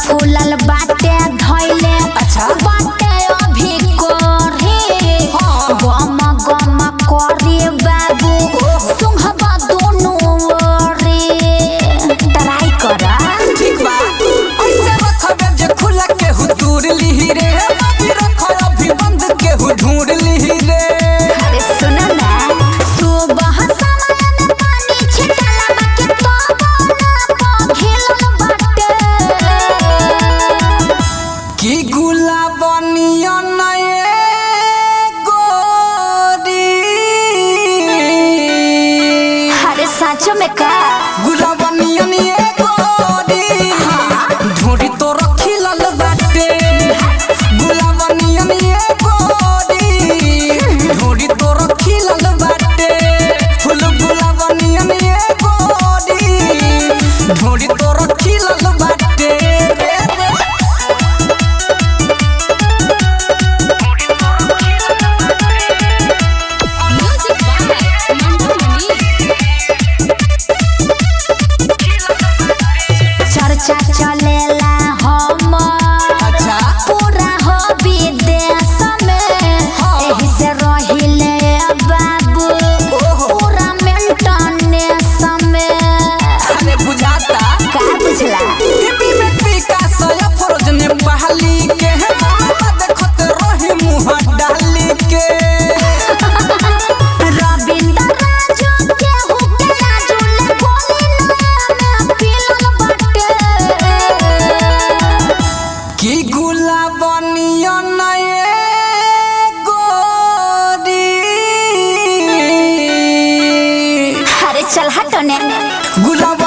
फूलल बाटे धइले अच्छा बाटे अभी कोरी गम गम करी बाबू सुंघबा दोनों ओरी ट्राई करा ठीक बा ऐसे रखबे जे खुला के हुतूर लिही रे अभी रख अभी बंद के हु ढूंढ लिही रे अरे सुन ना सुबह समय में पानी छिटला बाकी तो बोला घिलल बाटे की गुलाबनिया नए गोरी अरे सच में का गुलाबनिया नए गोरी ढूंढी तो रखी लल बाटे गुलाबनिया नए गोरी ढूंढी तो रखी लल बाटे फूल गुलाबनिया नए गोरी ढूंढी तो रखी लल बाटे चर्चा चलेला हम अच्छा पूरा हो विदेश में एही से रहिले बाबू पूरा मेंटेनेंस में अरे बुझाता का बुझला टीवी में विकास या फरोज ने बहाली के देखत रही मुंह डाली के रविंद्र राजू के हुके आजुले बोली में पिलल बाटे की गुलाबनिया नए गोरी अरे चल हटने गुलाब